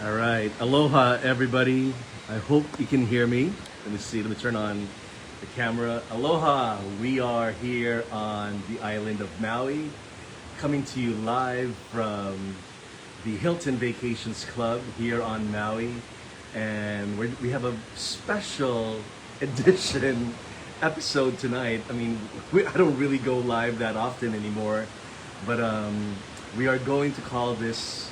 All right. Aloha, everybody. I hope you can hear me. Let me see. Let me turn on the camera. Aloha. We are here on the island of Maui, coming to you live from the Hilton Vacations Club here on Maui. And we have a special edition episode tonight. I mean, I don't really go live that often anymore, but we are going to call this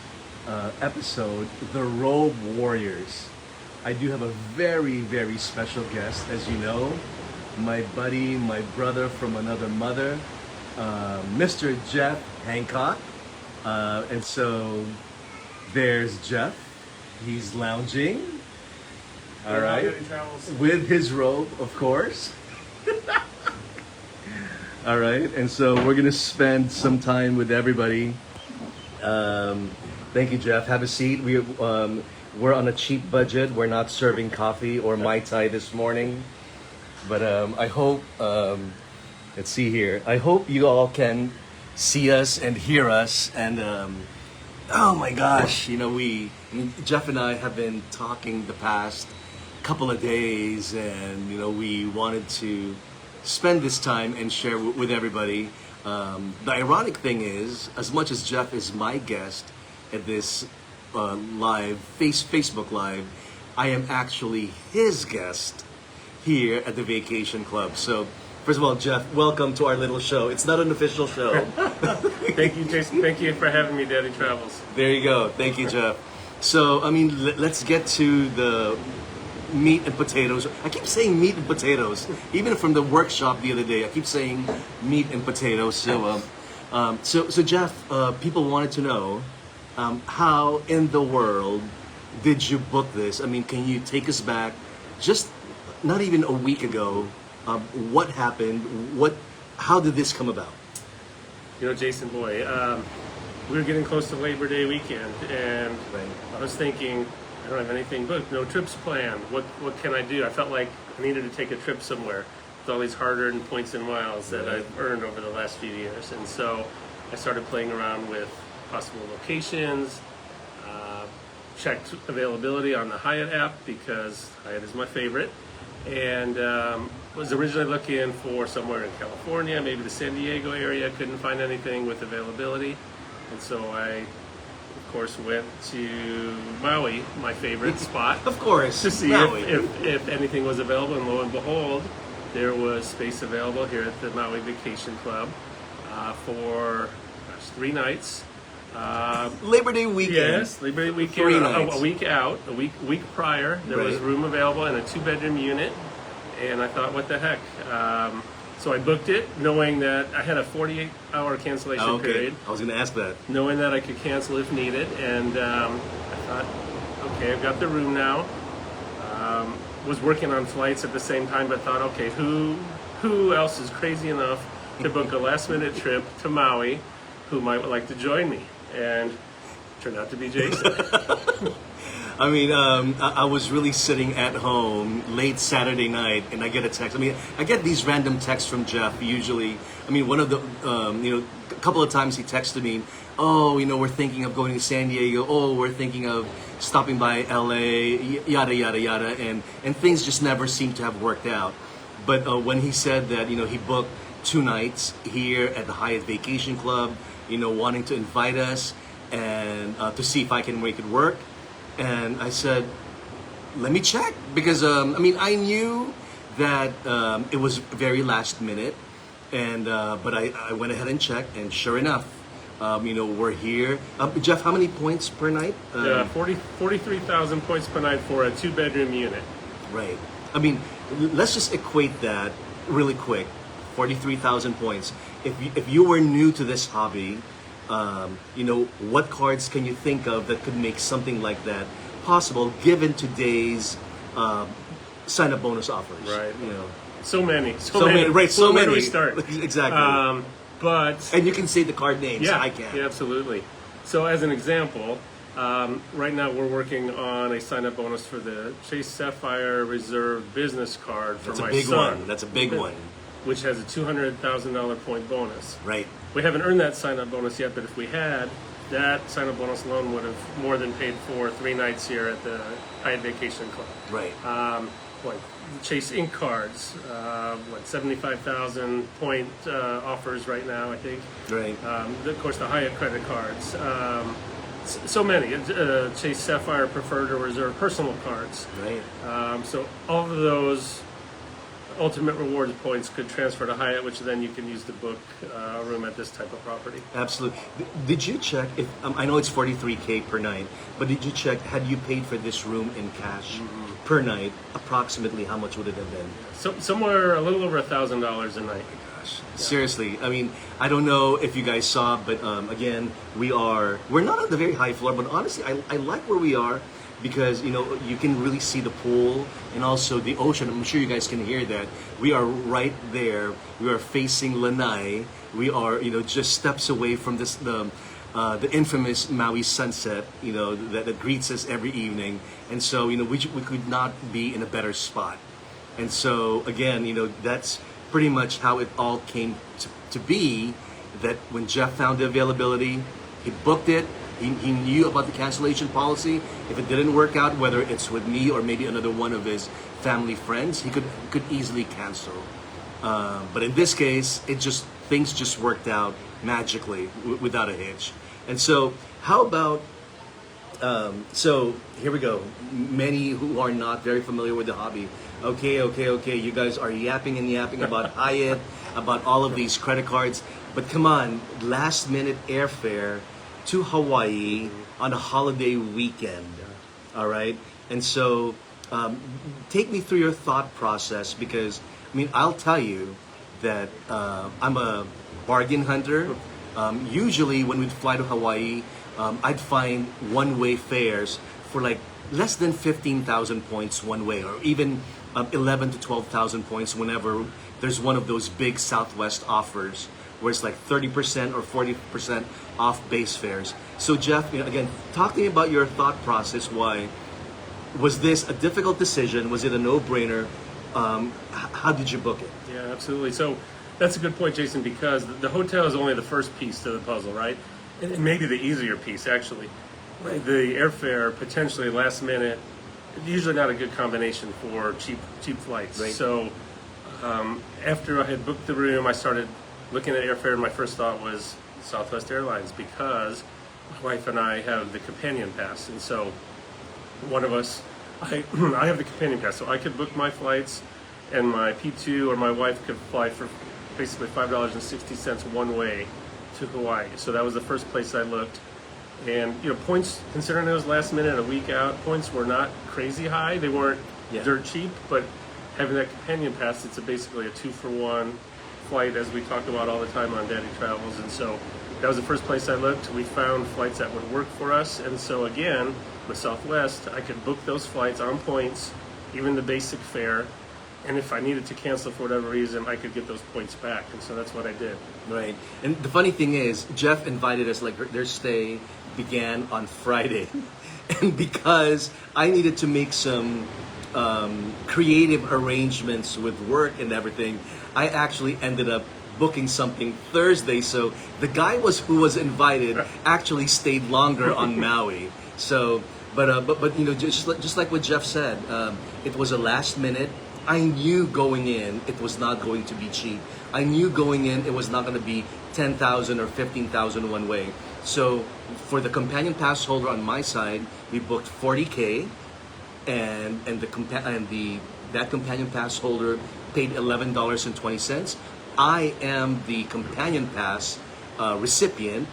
episode The Robe Warriors. I do have a very, very special guest, as you know, my buddy, my brother from another mother, Mr. Jeff Hancock. And so there's Jeff. He's lounging. All right, with his robe, of course. All right, and so we're gonna spend some time with everybody. Thank you, Jeff. Have a seat. We're on a cheap budget. We're not serving coffee or Mai Tai this morning, but I hope. Let's see here. I hope you all can see us and hear us. And oh my gosh, you know, Jeff and I have been talking the past couple of days, and you know, we wanted to spend this time and share with everybody. The ironic thing is, as much as Jeff is my guest at this Facebook Live, I am actually his guest here at the Vacation Club. So, first of all, Jeff, welcome to our little show. It's not an official show. Thank you, Jason. Thank you for having me, Daddy Travels. There you go. Thank you, Jeff. So, I mean, let's get to the meat and potatoes. I keep saying meat and potatoes, even from the workshop the other day. I keep saying meat and potatoes. So Jeff, people wanted to know how in the world did you book this? I mean, can you take us back, just not even a week ago? What happened? How did this come about? You know, Jason, boy, we were getting close to Labor Day weekend, and I was thinking, I don't have anything booked, no trips planned. What can I do? I felt like I needed to take a trip somewhere with all these hard-earned points and miles that I've earned over the last few years. And so I started playing around with possible locations, checked availability on the Hyatt app because Hyatt is my favorite, and was originally looking for somewhere in California, maybe the San Diego area. Couldn't find anything with availability, and so I of course went to Maui, my favorite spot, of course, to see if anything was available, and lo and behold, there was space available here at the Maui Vacation Club for 3 nights. Labor Day weekend. Yes, Labor Day weekend. 3 nights. A week out, a week prior, there was room available in a 2-bedroom unit, and I thought, what the heck? So I booked it, knowing that I had a 48-hour cancellation period. I was going to ask that. Knowing that I could cancel if needed, and I thought, okay, I've got the room now. Was working on flights at the same time, but thought, okay, who else is crazy enough to book a last-minute trip to Maui who might like to join me? And it turned out to be Jason. I mean, I was really sitting at home late Saturday night, and I get a text. I mean, I get these random texts from Jeff usually. I mean, one of the, a couple of times he texted me, oh, you know, we're thinking of going to San Diego. Oh, we're thinking of stopping by LA, yada, yada, yada. And things just never seem to have worked out. But when he said that, you know, he booked 2 nights here at the Hyatt Vacation Club, you know, wanting to invite us and to see if I can make it work. And I said, let me check, because I mean, I knew that it was very last minute, and but I went ahead and checked, and sure enough, you know, we're here. Jeff, how many points per night? 43,000 points per night for a 2-bedroom unit. Right. I mean, let's just equate that really quick. 43,000 points. If you were new to this hobby, you know, what cards can you think of that could make something like that possible, given today's sign-up bonus offers? Right. You know, so many. Right. So Where many. do we start? Exactly. But and you can say the card names. yeah, I can. Yeah, absolutely. So as an example, right now we're working on a sign-up bonus for the Chase Sapphire Reserve business card for my son. That's a big one. Which has a $200,000 point bonus. Right. We haven't earned that sign-up bonus yet, but if we had, that sign-up bonus alone would have more than paid for 3 nights here at the Hyatt Vacation Club. Right. What Chase Ink cards, 75,000 point offers right now, I think. Right. Of course, the Hyatt credit cards. So many. Chase Sapphire Preferred or Reserve personal cards. Right. So all of those ultimate rewards points could transfer to Hyatt, which then you can use to book a room at this type of property. Absolutely. Did you check if I know it's 43K per night, but did you check had you paid for this room in cash per night? Approximately how much would it have been? So somewhere a little over $1,000 a night. Gosh, seriously. I mean, I don't know if you guys saw, but again, we're not on the very high floor, but honestly, I like where we are. Because you can really see the pool and also the ocean. I'm sure you guys can hear that. We are right there. We are facing Lanai. We are just steps away from the infamous Maui sunset. That greets us every evening. And so we could not be in a better spot. And so again that's pretty much how it all came to be. That when Jeff found the availability, he booked it. He knew about the cancellation policy. If it didn't work out, whether it's with me or maybe another one of his family friends, he could easily cancel. But in this case, things just worked out magically without a hitch. And so, how about? So here we go. Many who are not very familiar with the hobby. Okay. You guys are yapping about Hyatt, about all of these credit cards. But come on, last minute airfare to Hawaii on a holiday weekend, all right? And so take me through your thought process because, I'll tell you that I'm a bargain hunter. Usually when we'd fly to Hawaii, I'd find one-way fares for like less than 15,000 points one way or even 11 to 12,000 points whenever there's one of those big Southwest offers where it's like 30% or 40% off base fares. So Jeff, again, talk to me about your thought process. Why was this a difficult decision? Was it a no-brainer? How did you book it? Yeah, absolutely. So that's a good point, Jason, because the hotel is only the first piece to the puzzle, right? And maybe the easier piece, actually. Right. The airfare, potentially last minute, usually not a good combination for cheap flights. Right. So after I had booked the room, I started looking at airfare, and my first thought was Southwest Airlines because my wife and I have the companion pass, and so one of us, I have the companion pass, so I could book my flights, and my P2 or my wife could fly for basically $5.60 one way to Hawaii. So that was the first place I looked, and points, considering it was last minute, a week out, points were not crazy high. They weren't dirt cheap, but having that companion pass, it's basically a 2-for-1 flight, as we talk about all the time on Daddy Travels. And so that was the first place I looked. We found flights that would work for us, and so again with Southwest I could book those flights on points, even the basic fare, and if I needed to cancel for whatever reason, I could get those points back, and so that's what I did. Right. And the funny thing is, Jeff invited us, like their stay began on Friday and because I needed to make some creative arrangements with work and everything, I actually ended up booking something Thursday. So the guy who was invited actually stayed longer on Maui. So, but just like what Jeff said, it was a last minute. I knew going in it was not going to be cheap. I knew going in it was not going to be 10,000 or 15,000 one way. So for the companion pass holder on my side, we booked 40K. And that companion pass holder paid $11.20. I am the companion pass recipient,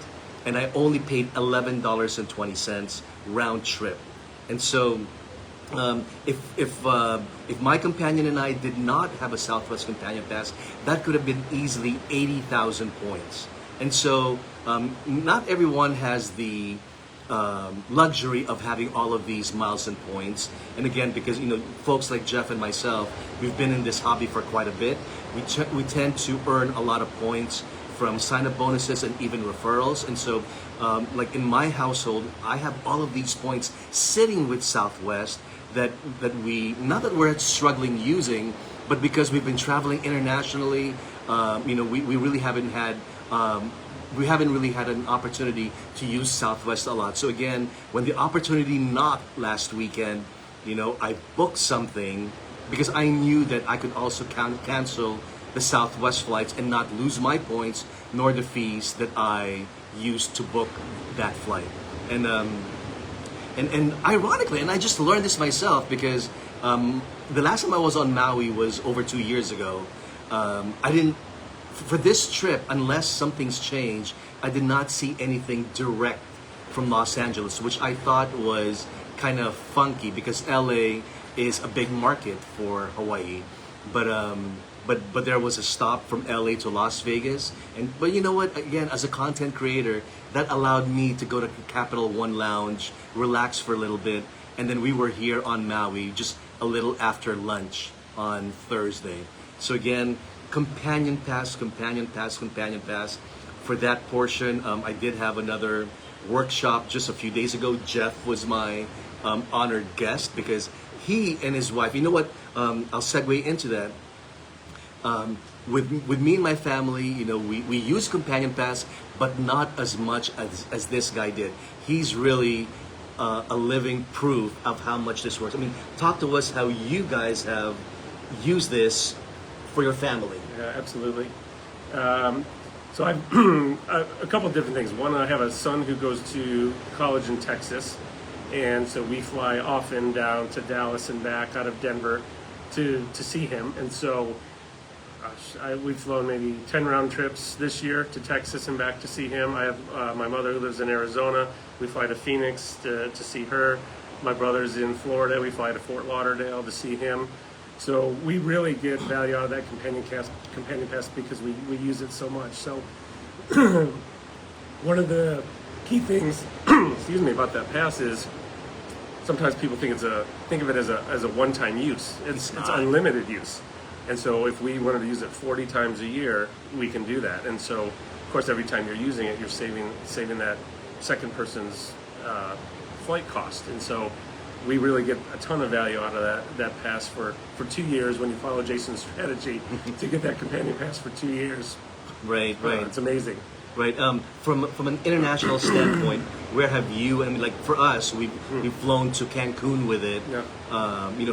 and I only paid $11.20 round trip. And so, if my companion and I did not have a Southwest companion pass, that could have been easily 80,000 points. And so, not everyone has the luxury of having all of these miles and points. And again, because folks like Jeff and myself, we've been in this hobby for quite a bit. We tend to earn a lot of points from sign-up bonuses and even referrals. And so, like in my household, I have all of these points sitting with Southwest that we, not that we're struggling using, but because we've been traveling internationally, we really haven't had we haven't really had an opportunity to use Southwest a lot. So again, when the opportunity knocked last weekend, I booked something because I knew that I could also cancel the Southwest flights and not lose my points nor the fees that I used to book that flight. And ironically, and I just learned this myself because the last time I was on Maui was over 2 years ago. I didn't, for this trip, unless something's changed, I did not see anything direct from Los Angeles, which I thought was kind of funky because LA is a big market for Hawaii. But there was a stop from LA to Las Vegas, but you know what? Again, as a content creator, that allowed me to go to Capital One Lounge, relax for a little bit, and then we were here on Maui just a little after lunch on Thursday. So again, companion pass for that portion. I did have another workshop just a few days ago. Jeff was my honored guest because he and his wife. You know what? I'll segue into that. With me and my family, we use Companion Pass, but not as much as this guy did. He's really a living proof of how much this works. I mean, talk to us how you guys have used this for your family. Yeah, absolutely. So I've a couple of different things. One, I have a son who goes to college in Texas, and so we fly often down to Dallas and back out of Denver to see him. And so we've flown maybe 10 round trips this year to Texas and back to see him. I have my mother who lives in Arizona. We fly to Phoenix to see her. My brother's in Florida. We fly to Fort Lauderdale to see him. So we really get value out of that companion pass because we use it so much. So one of the key things, excuse me, about that pass is sometimes people think of it as a one-time use. It's unlimited use. And so if we wanted to use it 40 times a year, we can do that. And so, of course, every time you're using it, you're saving that second person's flight cost. And so we really get a ton of value out of that pass for 2 years when you follow Jason's strategy to get that companion pass for 2 years. Right. It's amazing. Right. From an international standpoint, where have you? I mean, like for us, we've flown to Cancun with it. Yeah.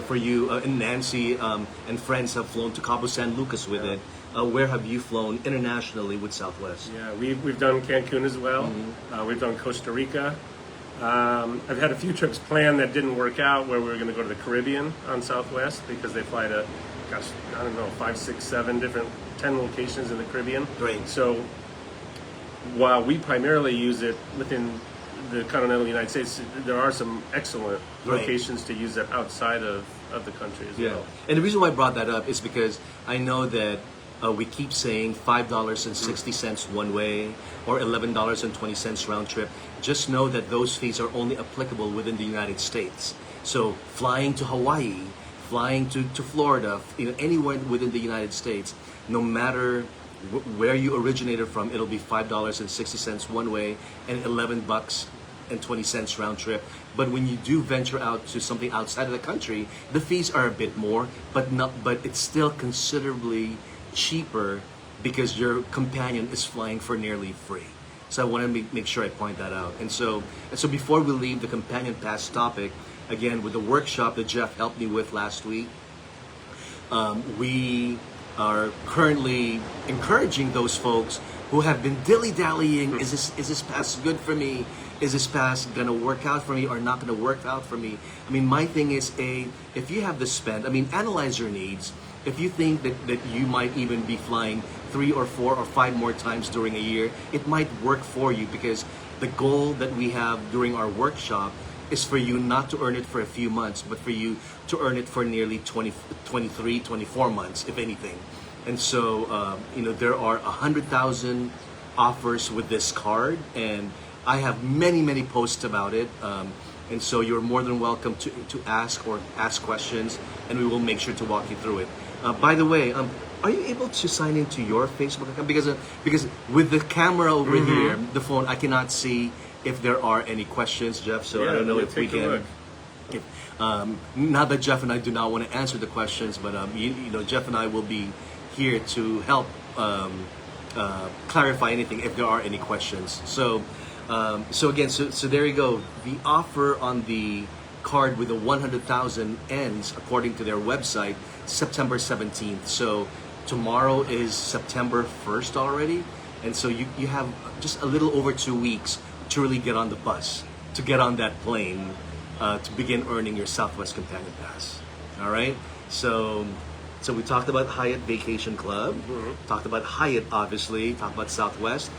For you and Nancy and friends have flown to Cabo San Lucas with it. Where have you flown internationally with Southwest? Yeah, we've done Cancun as well. We've done Costa Rica. I've had a few trips planned that didn't work out where we were going to go to the Caribbean on Southwest because they fly to, 5, 6, 7 different 10 locations in the Caribbean. Right. So while we primarily use it within the continental United States, there are some excellent locations to use it outside of the country as well. And the reason why I brought that up is because I know that we keep saying $5.60 one way or $11.20 round trip. Just know that those fees are only applicable within the United States. So flying to Hawaii, flying to Florida, anywhere within the United States, no matter where you originated from, it'll be $5.60 one way and $11.20 round trip. But when you do venture out to something outside of the country, the fees are a bit more, but it's still considerably cheaper because your companion is flying for nearly free. So I want to make sure I point that out. And so before we leave the companion pass topic, again with the workshop that Jeff helped me with last week, we are currently encouraging those folks who have been dilly-dallying. Is this pass good for me? Is this pass gonna work out for me or not gonna work out for me? I mean, my thing is, if you have the spend, analyze your needs. If you think that you might even be flying 3 or 4 or 5 more times during a year, it might work for you because the goal that we have during our workshop is for you not to earn it for a few months, but for you to earn it for nearly 23, 24 months, if anything. And so, there are 100,000 offers with this card, and I have many, many posts about it. And so you're more than welcome to ask questions, and we will make sure to walk you through it. By the way, are you able to sign into your Facebook account? Because with the camera over here, the phone, I cannot see if there are any questions, Jeff. So I don't know if we can. Not that Jeff and I do not want to answer the questions, but Jeff and I will be here to help clarify anything if there are any questions. So again, so there you go. The offer on the card with the 100,000 ends, according to their website, September 17th. So tomorrow is September 1st already, and so you have just a little over 2 weeks to really get on the bus, to get on that plane, to begin earning your Southwest Companion Pass. All right. So we talked about Hyatt Vacation Club, talked about Hyatt, obviously, talked about Southwest.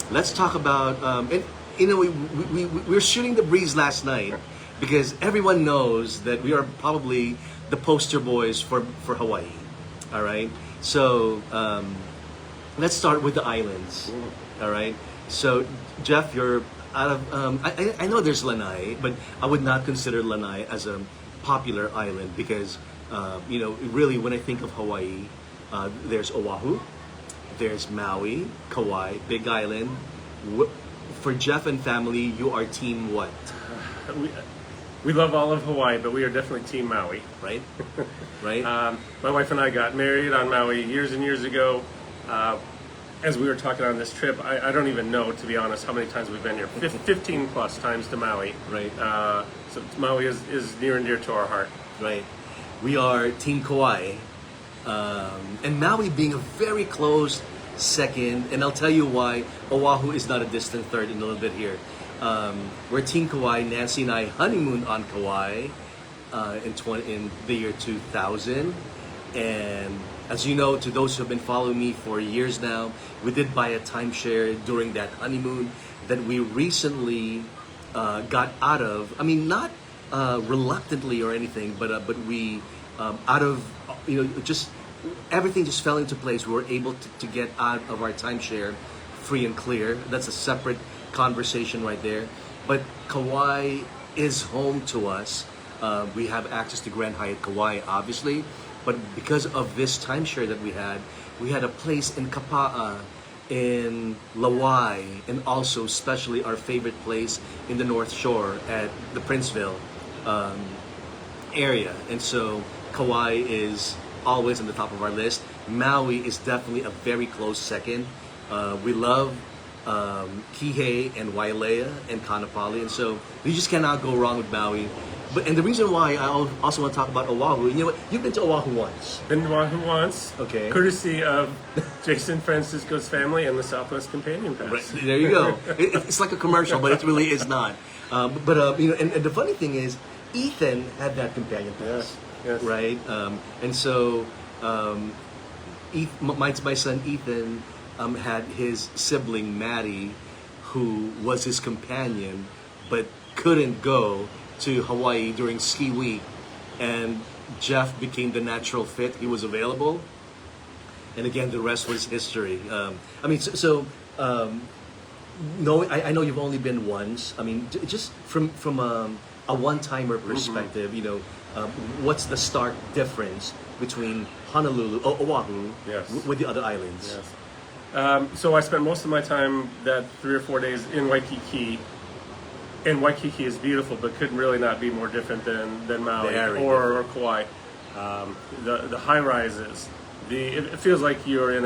Let's talk about, and you know, we were shooting the breeze last night because everyone knows that we are probably the poster boys for Hawaii. All right. So let's start with the islands. All right. So Jeff, you're out of. I know there's Lanai, but I would not consider Lanai as a popular island because you know, really when I think of Hawaii, there's Oahu, there's Maui, Kauai, Big Island. For Jeff and family, you are team what? We love all of Hawaii, but we are definitely team Maui. Right? Right? My wife and I got married on Maui years and years ago. As we were talking on this trip, I don't even know, to be honest, how many times we've been here. 15 plus times to Maui. Right. So Maui is near and dear to our heart. Right. We are Team Kauai. And Maui being a very close second, and I'll tell you why Oahu is not a distant third in a little bit here. We're Team Kauai. Nancy and I honeymooned on Kauai in the year 2000. And as you know, to those who have been following me for years now, we did buy a timeshare during that honeymoon that we recently got out of. I mean, not reluctantly or anything, but we out of, you know, just everything just fell into place. We were able to get out of our timeshare free and clear. That's a separate conversation right there. But Kauai is home to us. We have access to Grand Hyatt Kauai, obviously. But because of this timeshare that we had a place in Kapa'a, in Lawai, and also especially our favorite place in the North Shore at the Princeville area. And so Kauai is always on the top of our list. Maui is definitely a very close second. We love Kihei and Wailea and Kaanapali, and so you just cannot go wrong with Maui. And the reason why I also want to talk about Oahu, you know what? You've been to Oahu once. Been to Oahu once. Okay. Courtesy of Jason Francisco's family and the Southwest Companion Pass. Right. There you go. It's like a commercial, but it really is not. You know, and the funny thing is, Ethan had that companion pass. Yes. Right. And so, my son Ethan had his sibling Maddie, who was his companion, but couldn't go to Hawaii during ski week, and Jeff became the natural fit. He was available, and again, the rest was history. I mean, no, I know you've only been once. I mean, just from a one-timer perspective, you know, what's the stark difference between Honolulu, Oahu, Yes. with the other islands? Yes. So I spent most of my time, that 3 or 4 days, in Waikiki. And Waikiki is beautiful, but could really not be more different than Maui or Kauai. The high rises, it feels like you're in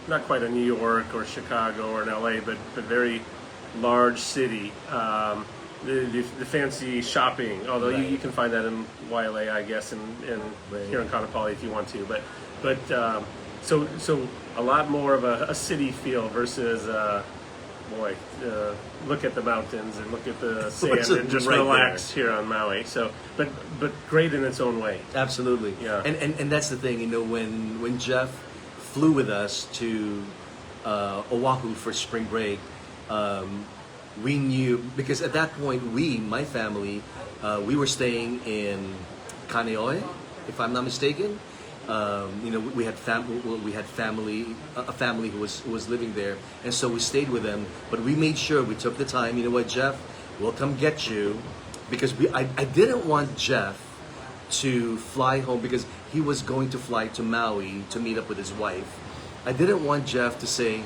not quite a New York or Chicago or an LA, but very large city. The fancy shopping, although you can find that in Wailea, I guess, and here in Kaanapali if you want to. But so a lot more of a city feel versus. Look at the mountains and look at the sand and just relax here on Maui. So, but great in its own way. Absolutely. Yeah. And that's the thing, you know, when Jeff flew with us to Oahu for spring break, we knew, because at that point my family, we were staying in Kaneohe, if I'm not mistaken. You know, we had family, a family who was living there, and so we stayed with them. But we made sure we took the time. You know what, Jeff? We'll come get you, because I didn't want Jeff to fly home because he was going to fly to Maui to meet up with his wife. I didn't want Jeff to say,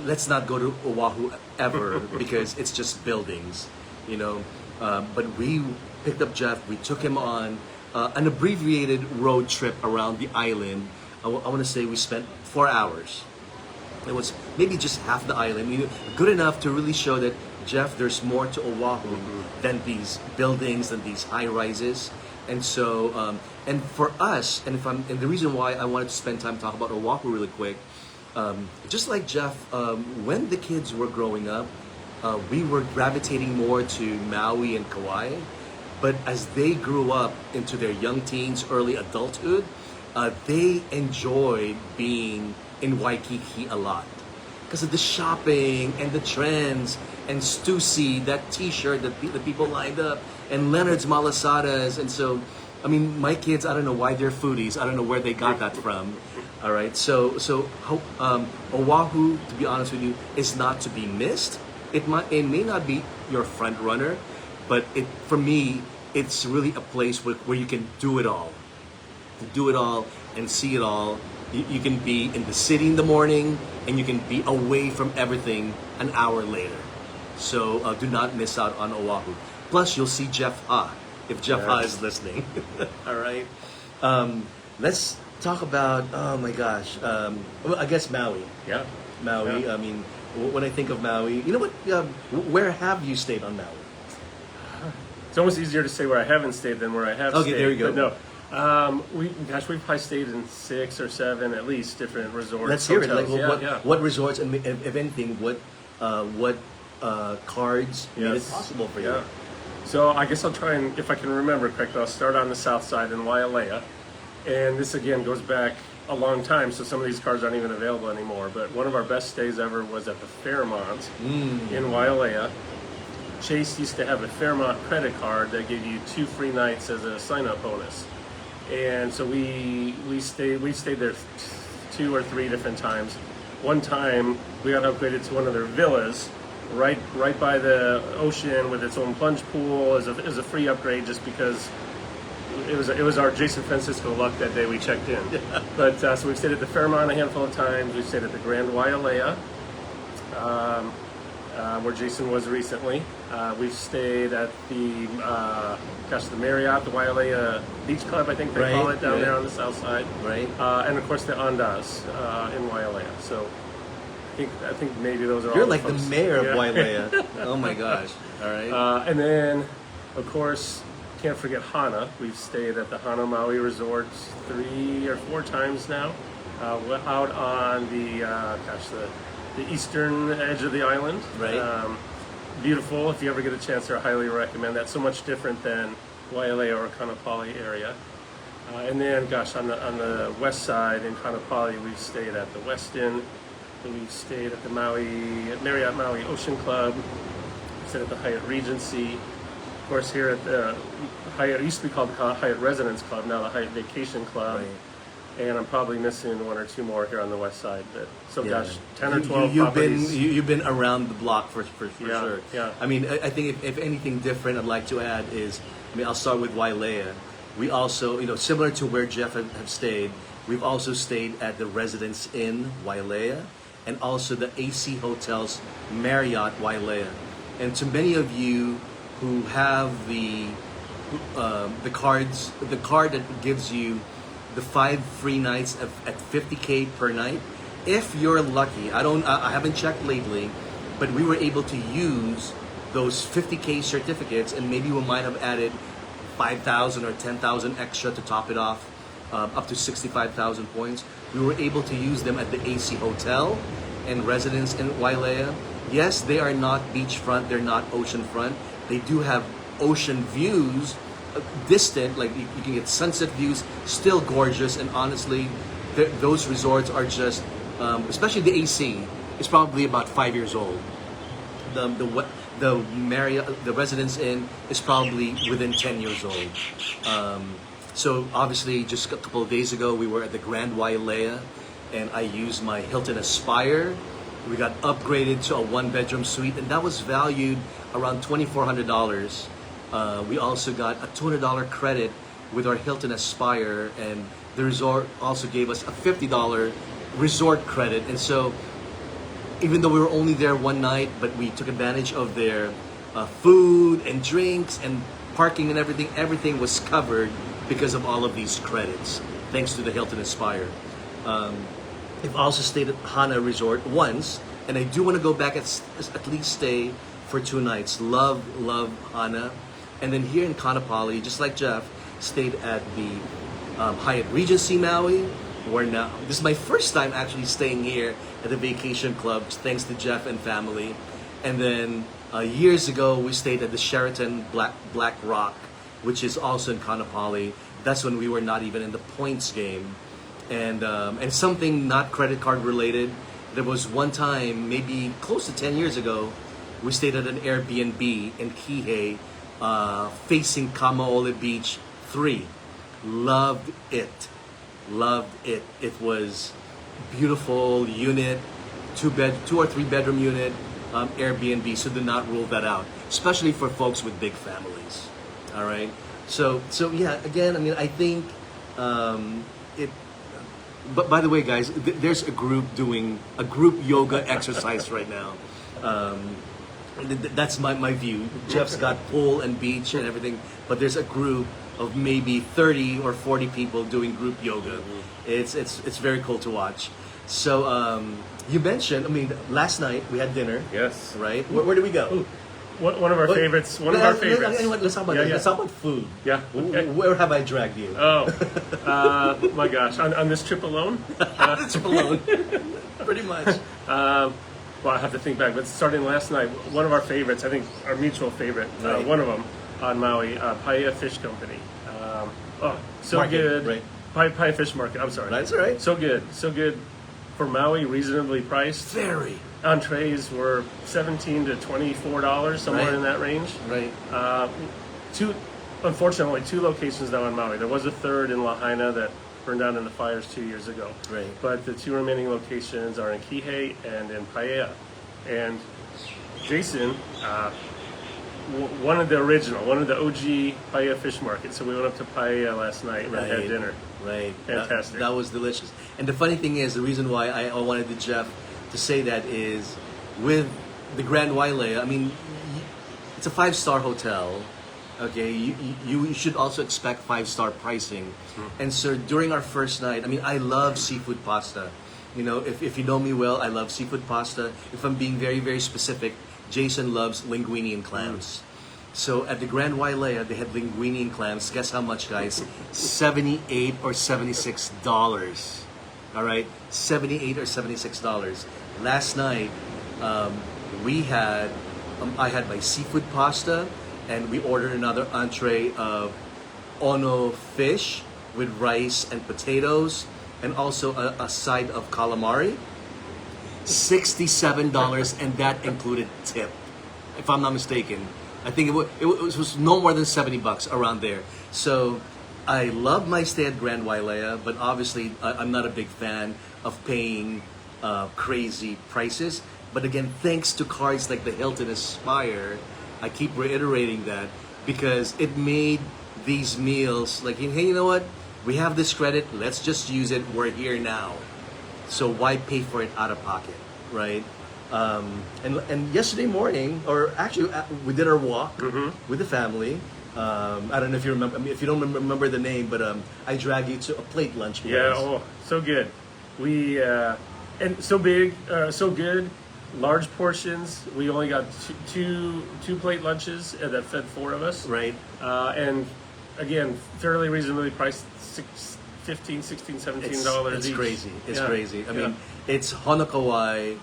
let's not go to Oahu ever because it's just buildings, you know. But we picked up Jeff. We took him on an abbreviated road trip around the island I want to say we spent 4 hours. It was maybe just half the island. Good enough to really show that, Jeff, there's more to Oahu than these buildings and these high rises. And so, and for us, and the reason why I wanted to spend time talking about Oahu really quick, just like Jeff, when the kids were growing up, we were gravitating more to Maui and Kauai. But as they grew up into their young teens, early adulthood, they enjoyed being in Waikiki a lot because of the shopping and the trends and Stussy, that T-shirt that the people lined up, and Leonard's Malasadas. And so, I mean, my kids, I don't know why they're foodies. I don't know where they got that from. All right, so Oahu, to be honest with you, is not to be missed. It may not be your front runner, but for me, it's really a place where you can do it all. Do it all and see it all. You can be in the city in the morning, and you can be away from everything an hour later. So do not miss out on Oahu. Plus, you'll see Jeff Ha, if Jeff Ha is listening. All right. Let's talk about, oh my gosh, well, I guess Maui. Yeah. Maui. Yeah. I mean, when I think of Maui, you know what? Where have you stayed on Maui? It's almost easier to say where I haven't stayed than where I have stayed. Okay, there you go. But no. We've probably stayed in 6 or 7 at least different resorts. Let's hear it. Like, hotels. what resorts, and if anything, what cards made it possible for you? Yeah. So I guess I'll try and, if I can remember correctly, I'll start on the south side in Wailea. And this again goes back a long time, so some of these cards aren't even available anymore. But one of our best stays ever was at the Fairmont in Wailea. Chase used to have a Fairmont credit card that gave you 2 free nights as a sign-up bonus. And so we stayed there 2 or 3 different times. One time we got upgraded to one of their villas right by the ocean with its own plunge pool as a free upgrade, just because it was our Jason Francisco luck that day we checked in. But so we've stayed at the Fairmont a handful of times. We've stayed at the Grand Wailea, where Jason was recently. We've stayed at the Marriott, the Wailea Beach Club, I think they call it down there on the south side. Right. And of course the Andaz in Wailea. So I think maybe those are all. You're like the folks. mayor of Wailea. Oh my gosh. All right. And then, of course, can't forget Hana. We've stayed at the Hana Maui Resort 3 or 4 times now. Out on the eastern edge of the island. Right. Beautiful. If you ever get a chance there, I highly recommend that. So much different than Wailea or Kaanapali area. And then, gosh, on the west side in Kaanapali, we've stayed at the Westin. We've stayed at the Marriott Maui Ocean Club. We've stayed at the Hyatt Regency. Of course, here at the Hyatt, it used to be called the Hyatt Residence Club, now the Hyatt Vacation Club. Right. And I'm probably missing 1 or 2 more here on the west side. But so, Yeah. gosh, 10 or 12 you've properties. you've been around the block for sure. Yeah. I mean, I think if anything different I'd like to add is, I mean, I'll start with Wailea. We also, similar to where Jeff have stayed, we've also stayed at the Residence Inn Wailea, and also the AC Hotels Marriott Wailea. And to many of you who have the card that gives you the 5 free nights at $50K per night, if you're lucky, I haven't checked lately, but we were able to use those $50K certificates, and maybe we might have added 5,000 or 10,000 extra to top it off, up to 65,000 points. We were able to use them at the AC Hotel and Residence in Wailea. Yes, they are not beachfront, they're not oceanfront. They do have ocean views, distant, like you can get sunset views, still gorgeous. And honestly, those resorts are just, especially the AC, is probably about 5 years old. The Marriott, the Residence Inn, is probably within 10 years old. So obviously, just a couple of days ago, we were at the Grand Wailea, and I used my Hilton Aspire. We got upgraded to a 1-bedroom suite, and that was valued around $2,400. We also got a $200 credit with our Hilton Aspire, and the resort also gave us a $50 resort credit. And so, even though we were only there one night, but we took advantage of their food and drinks and parking and everything. Everything was covered because of all of these credits, thanks to the Hilton Aspire. I've also stayed at Hana Resort once, and I do want to go back at least stay for 2 nights. Love Hana. And then here in Kanapali, just like Jeff, stayed at the Hyatt Regency Maui. Where now, this is my first time actually staying here at the Vacation Club, thanks to Jeff and family. And then years ago, we stayed at the Sheraton Black Rock, which is also in Kanapali. That's when we were not even in the points game. And something not credit card related. There was one time, maybe close to 10 years ago, we stayed at an Airbnb in Kihei, facing Kamaole Beach 3. Loved it. It was beautiful unit, 2 or 3 bedroom unit, Airbnb. So do not rule that out, especially for folks with big families. All right. So yeah. Again, I mean, I think it. But by the way, guys, there's a group doing a group yoga exercise right now. That's my view. Jeff's got pool and beach and everything, but there's a group of maybe 30 or 40 people doing group yoga. It's very cool to watch. So you mentioned, I mean, last night we had dinner. Yes. Right? Where did we go? One of our favorites. One of our favorites. Let's talk about that. Let's talk about food. Yeah. Okay. Where have I dragged you? Oh, my gosh! On this trip alone. Trip alone. Pretty much. Well, I have to think back, but starting last night, one of our favorites, I think our mutual favorite, Right. one of them on Maui, Paia Fish Company. So Market, good. right. Paia Fish Market. I'm sorry. That's all right. So good. For Maui, reasonably priced. Very. Entrees were $17 to $24, somewhere Right. in that range. Right. Unfortunately, 2 locations now in Maui. There was a third in Lahaina that burned down in the fires 2 years ago. Right. But the 2 remaining locations are in Kihei and in Paia. And Jason, one of the OG Paia Fish Market. So we went up to Paia last night and had dinner. Right. Fantastic. That was delicious. And the funny thing is, the reason why I wanted to Jeff to say that is with the Grand Wailea, I mean, it's a 5-star hotel. Okay, you should also expect 5-star pricing. And so during our first night, I mean, I love seafood pasta. You know, if you know me well, I love seafood pasta. If I'm being very, very specific, Jason loves linguine and clams. So at the Grand Wailea, they had linguine and clams. Guess how much, guys? $78 or $76. All right, $78 or $76. Last night, I had my seafood pasta, and we ordered another entree of ono fish with rice and potatoes, and also a side of calamari. $67, and that included tip, if I'm not mistaken. I think it was no more than $70 around there. So I love my stay at Grand Wailea, but obviously I'm not a big fan of paying crazy prices. But again, thanks to cards like the Hilton Aspire, I keep reiterating that because it made these meals like, hey, you know what? We have this credit. Let's just use it. We're here now. So why pay for it out of pocket, right? And yesterday morning, or actually we did our walk with the family. I don't know if you remember. I mean, if you don't remember the name, but I dragged you to a plate lunch. Yeah. Oh, so good. We and so big, so good. Large portions. We only got two plate lunches that fed 4 of us. Right. And again, fairly reasonably priced, $15, $16, $17 It's each. crazy. It's Yeah. crazy. I mean, it's Honokawai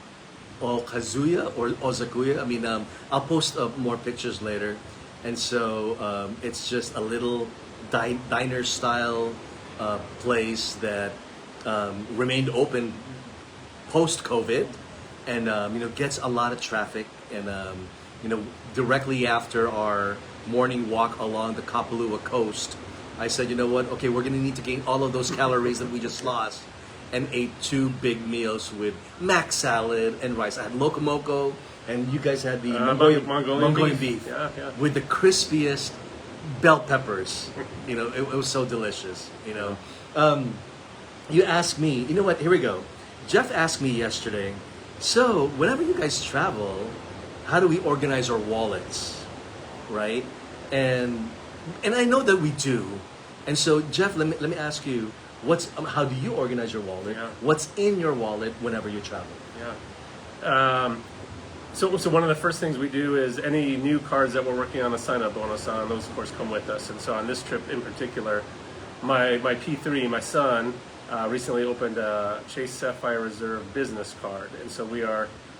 or Kazuya or Ozakuya. I mean, I'll post more pictures later. And so it's just a little diner style place that remained open post COVID, and gets a lot of traffic. And directly after our morning walk along the Kapalua coast, I said, you know what? Okay, we're gonna need to gain all of those calories that we just lost, and ate 2 big meals with mac salad and rice. I had locomoco, and you guys had the Mongolian beef. Yeah. With the crispiest bell peppers. It was so delicious. You asked me, you know what? Here we go. Jeff asked me yesterday, so whenever you guys travel, how do we organize our wallets, right? And I know that we do. And so, Jeff, let me ask you, how do you organize your wallet? Yeah. What's in your wallet whenever you travel? Yeah. So one of the first things we do is any new cards that we're working on a sign-up bonus on, those of course come with us. And so on this trip in particular, my P3, my son, recently opened a Chase Sapphire Reserve business card. And so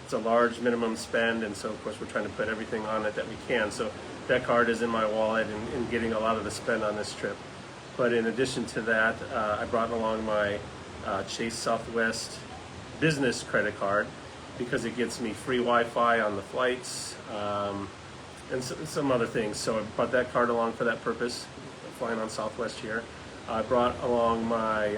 it's a large minimum spend, and so of course we're trying to put everything on it that we can. So that card is in my wallet and getting a lot of the spend on this trip. But in addition to that, I brought along my Chase Southwest business credit card, because it gets me free Wi-Fi on the flights, and some other things. So I brought that card along for that purpose, flying on Southwest here. I brought along my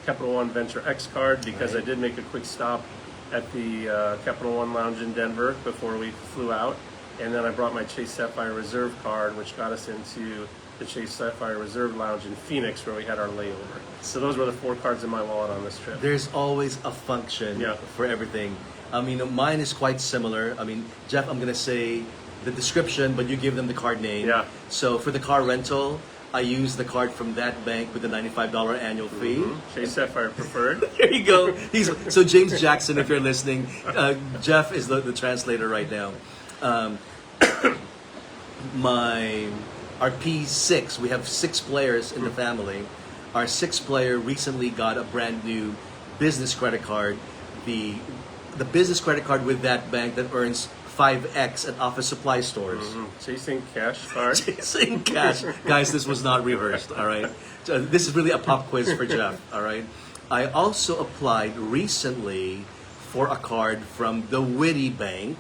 Capital One Venture X card, because I did make a quick stop at the Capital One Lounge in Denver before we flew out. And then I brought my Chase Sapphire Reserve card, which got us into the Chase Sapphire Reserve Lounge in Phoenix, where we had our layover. So those were the 4 cards in my wallet on this trip. There's always a function for everything. I mean, mine is quite similar. I mean, Jeff, I'm going to say the description, but you give them the card name. Yeah. So for the car rental, I use the card from that bank with the $95 annual fee. Chase Sapphire Preferred. There you go. So James Jackson, if you're listening, Jeff is the translator right now. Our P6, we have 6 players in the family. Our 6th player recently got a brand new business credit card. The business credit card with that bank that earns 5x at office supply stores. Chasing Cash card. Chasing Cash. Guys, this was not rehearsed, all right? This is really a pop quiz for Jeff, all right? I also applied recently for a card from the Witty Bank,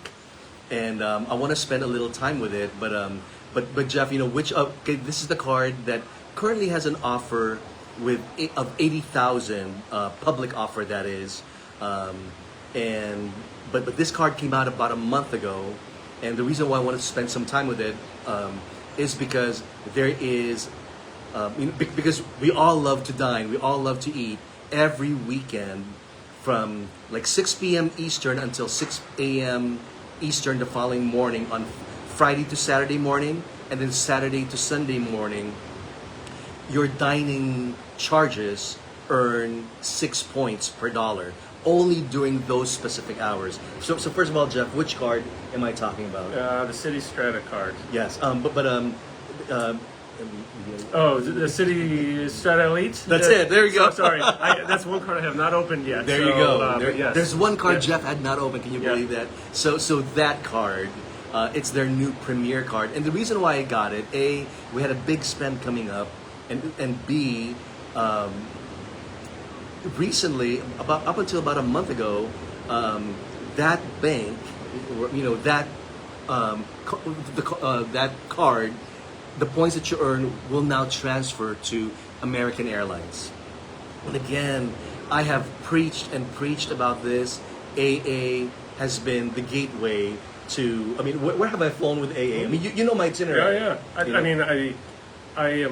and I want to spend a little time with it, but Jeff, you know, this is the card that currently has an offer of 80,000, public offer that is, but this card came out about a month ago, and the reason why I wanted to spend some time with it is because there is, because we all love to dine, we all love to eat every weekend from like 6 p.m. Eastern until 6 a.m. Eastern the following morning on Friday to Saturday morning, and then Saturday to Sunday morning. Your dining charges earn 6 points per dollar only during those specific hours. So first of all, Jeff, which card am I talking about? The City Strata card. Yes, The City Strata Elite? That's it, there you go. Sorry, that's one card I have not opened yet. There you go. Yes. There's one card Jeff had not opened. Can you believe that? So that card, it's their new premier card. And the reason why I got it, A, we had a big spend coming up, and B, recently, up until about a month ago, that bank, you know, that card, the points that you earn will now transfer to American Airlines. And again, I have preached about this. AA has been the gateway to. I mean, where have I flown with AA? I mean, you know my itinerary. Yeah.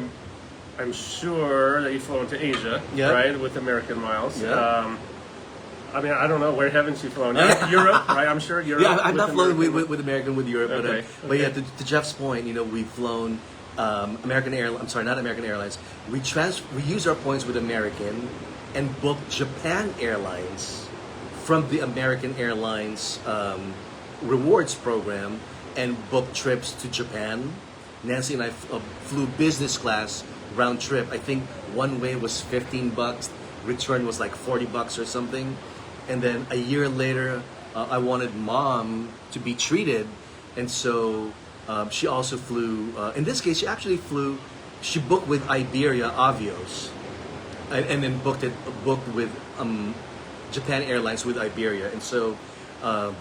I'm sure that you've flown to Asia, right, with American Miles. Yeah. I mean, I don't know, where haven't you flown? Europe, right? I'm sure Europe. Yeah, I've not flown with American with Europe, Okay. But yeah, to Jeff's point, you know, we've flown American Airlines. I'm sorry, not American Airlines. We use our points with American and booked Japan Airlines from the American Airlines rewards program and booked trips to Japan. Nancy and I flew business class round trip. I think one way was $15, return was like $40 or something. And then a year later, I wanted Mom to be treated, and so she also flew. In this case, she booked with Iberia Avios, and then booked with Japan Airlines with Iberia. And so, you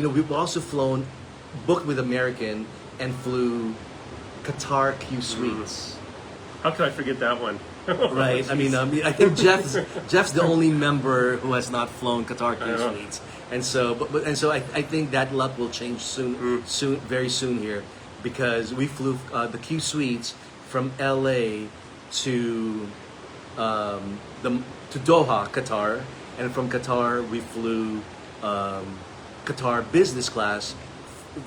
know, we've also booked with American and flew Qatar Q Suites. How could I forget that one? Right. I mean, I think Jeff's the only member who has not flown Qatar Q Suites, and so I think that luck will change very soon here, because we flew the Q Suites from LA to Doha, Qatar, and from Qatar we flew Qatar business class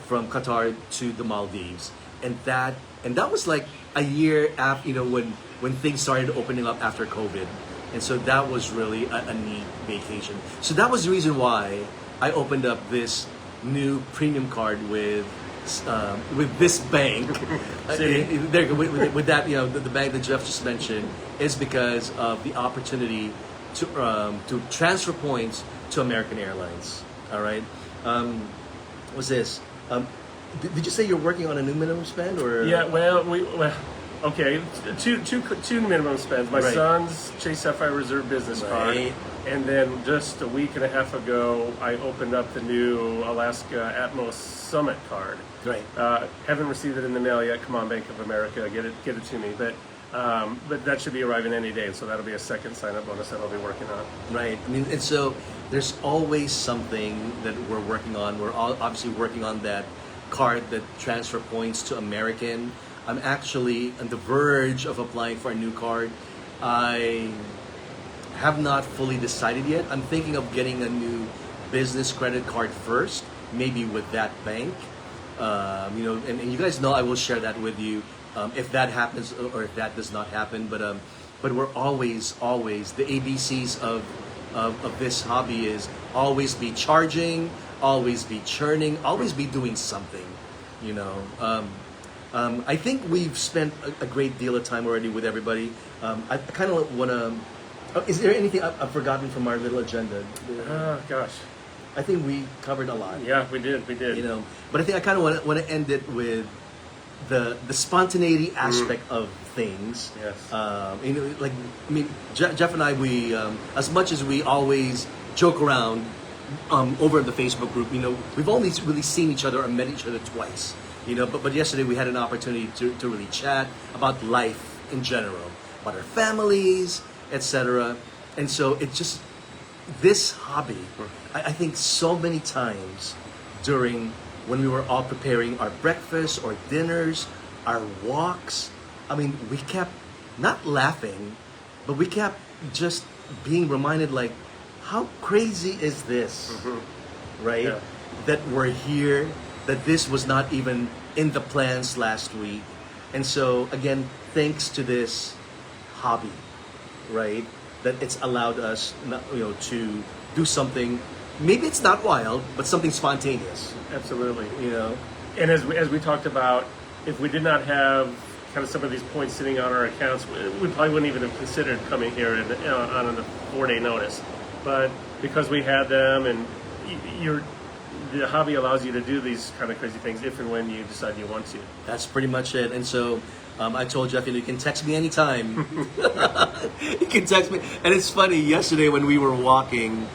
from Qatar to the Maldives, and that and that was like a year after, when things started opening up after COVID. And so that was really a neat vacation. So that was the reason why I opened up this new premium card with this bank. With that, the bank that Jeff just mentioned, is because of the opportunity to transfer points to American Airlines. All right. What's this? Did you say you're working on a new minimum spend, or? Yeah, okay, two minimum spends. My Right. son's Chase Sapphire Reserve business card, Right. and then just a week and a half ago, I opened up the new Alaska Atmos Summit card. Right. Haven't received it in the mail yet. Come on, Bank of America, get it to me. But that should be arriving any day, so that'll be a second sign-up bonus that I'll be working on. Right. I mean, and so there's always something that we're working on. We're all obviously working on that card that transfer points to American. I'm actually on the verge of applying for a new card. I have not fully decided yet. I'm thinking of getting a new business credit card first, maybe with that bank. And you guys know I will share that with you if that happens or if that does not happen. But we're always the ABCs of this hobby is always be charging, always be churning, always be doing something. I think we've spent a great deal of time already with everybody. I kind of want to. Is there anything I've forgotten from our little agenda? Oh gosh. I think we covered a lot. Yeah, we did. But I think I kind of want to end it with the spontaneity aspect of things. Yes. Jeff and I, we as much as we always joke around over the Facebook group, we've only really seen each other or met each other twice. But yesterday we had an opportunity to really chat about life in general, about our families, etc. And so it just, this hobby, I think so many times during when we were all preparing our breakfast or dinners, our walks, we kept not laughing, but we kept just being reminded, like, how crazy is this, right? Yeah. That we're here, that this was not even in the plans last week. And so, again, thanks to this hobby, right? That it's allowed us, to do something. Maybe it's not wild, but something spontaneous. Absolutely. And as we talked about, if we did not have kind of some of these points sitting on our accounts, we probably wouldn't even have considered coming here on a 4-day notice. But because we had them, and the hobby allows you to do these kind of crazy things if and when you decide you want to. That's pretty much it. And so I told Jeff, you can text me anytime. You can text me. And it's funny, yesterday when we were walking,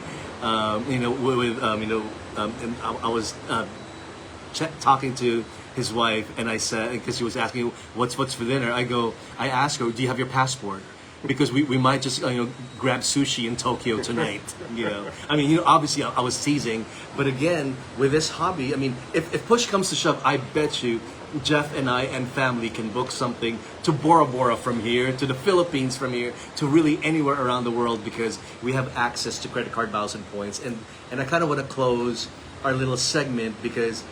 and I was talking to his wife, and I said, because she was asking what's for dinner, I asked her, do you have your passport? Because we might just grab sushi in Tokyo tonight. Obviously I was teasing, but again, with this hobby, if push comes to shove, I bet you Jeff and I and family can book something to Bora Bora from here, to the Philippines from here, to really anywhere around the world, because we have access to credit card miles and points. And I kind of want to close our little segment, because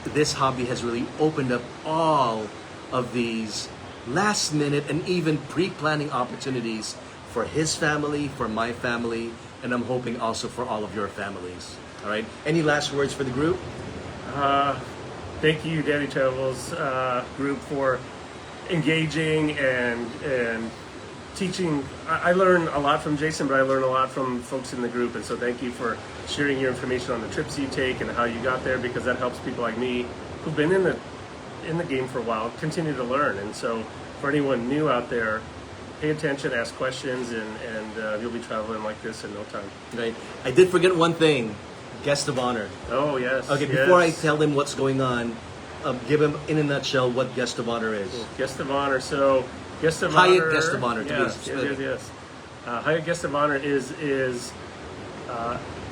this hobby has really opened up all of these last minute and even pre-planning opportunities for his family, for my family, and I'm hoping also for all of your families. All right. Any last words for the group? Thank you, Danny Travels group, for engaging and teaching. I learn a lot from Jason, but I learn a lot from folks in the group, and so thank you for sharing your information on the trips you take and how you got there, because that helps people like me who've been in the game for a while continue to learn. And so for anyone new out there, pay attention, ask questions, and you'll be traveling like this in no time. Right. I did forget one thing. Guest of honor. Oh, yes. Okay, before I tell him what's going on, give him in a nutshell what guest of honor is. Guest of honor. So guest of Hyatt honor. guest of honor. Yes. Hyatt guest of honor is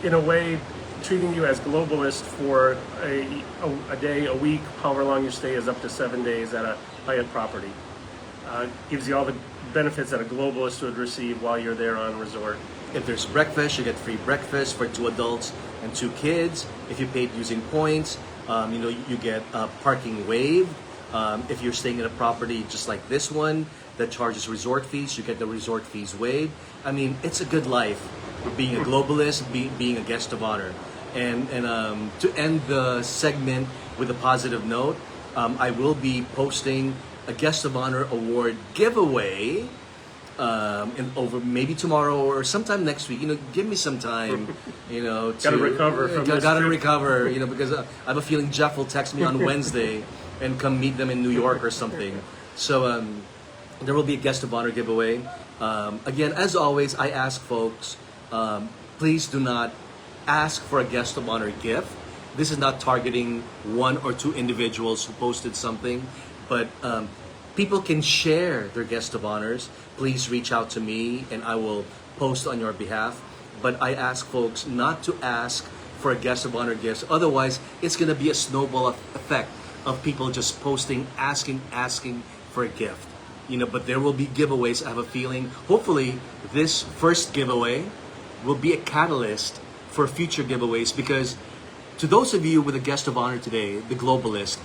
in a way treating you as globalist for a day, a week, however long your stay is, up to 7 days at a Hyatt property. Gives you all the benefits that a globalist would receive while you're there on resort. If there's breakfast, you get free breakfast for 2 adults and 2 kids. If you paid using points, you get parking waived. If you're staying in a property just like this one that charges resort fees, you get the resort fees waived. I mean, it's a good life being a globalist, being a guest of honor. And to end the segment with a positive note, I will be posting a guest of honor award giveaway over maybe tomorrow or sometime next week. Give me some time. Gotta recover from this gotta trip. recover. Because I have a feeling Jeff will text me on Wednesday and come meet them in New York or something. So there will be a guest of honor giveaway. Again, as always, I ask folks, please do not ask for a guest of honor gift. This is not targeting one or two individuals who posted something, but people can share their guest of honors. Please reach out to me and I will post on your behalf. But I ask folks not to ask for a guest of honor gifts. Otherwise, it's going to be a snowball effect of people just posting, asking for a gift. But there will be giveaways. I have a feeling, hopefully, this first giveaway will be a catalyst for future giveaways, because to those of you with a guest of honor today, the globalist,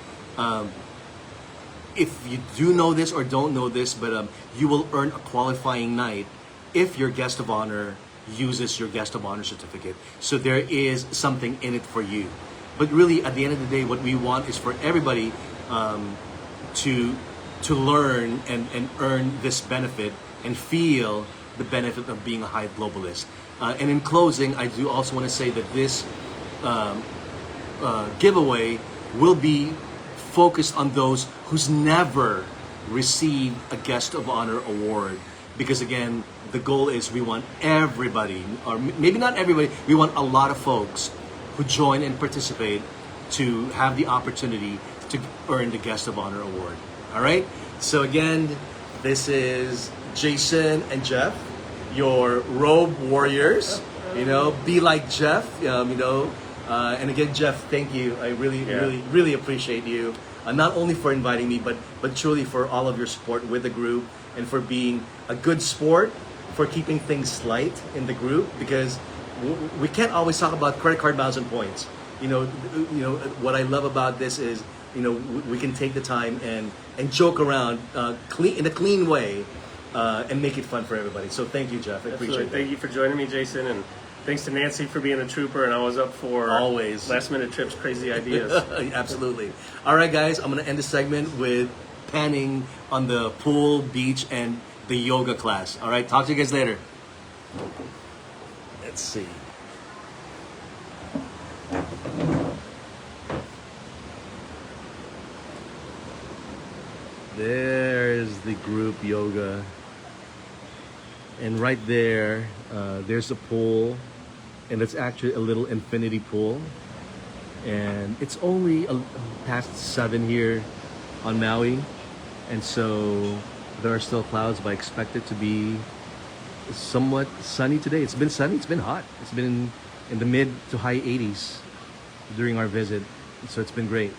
if you do know this or don't know this, but you will earn a qualifying night if your guest of honor uses your guest of honor certificate. So there is something in it for you. But really, at the end of the day, what we want is for everybody to learn and earn this benefit and feel the benefit of being a Hyatt globalist. And in closing, I do also want to say that this giveaway will be focused on those who's never received a guest of honor award, because again, the goal is we want everybody, or maybe not everybody, we want a lot of folks who join and participate to have the opportunity to earn the guest of honor award. All right, so again, this is Jason and Jeff, your robe warriors. Be like Jeff. And again, Jeff, thank you. I really appreciate you. Not only for inviting me, but truly for all of your support with the group, and for being a good sport, for keeping things light in the group, because we can't always talk about credit card miles and points. What I love about this is, we can take the time and joke around in a clean way, and make it fun for everybody. So thank you, Jeff. I appreciate it. Thank you for joining me, Jason, and thanks to Nancy for being a trooper and always up for always last minute trips, crazy ideas. Absolutely. All right, guys, I'm going to end the segment with panning on the pool, beach, and the yoga class. All right, talk to you guys later. Let's see. There's the group yoga. And right there, there's a pool. And it's actually a little infinity pool. And it's only past 7 here on Maui. And so there are still clouds, but I expect it to be somewhat sunny today. It's been sunny, it's been hot. It's been in the mid to high 80s during our visit. So it's been great.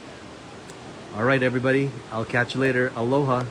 All right, everybody. I'll catch you later. Aloha.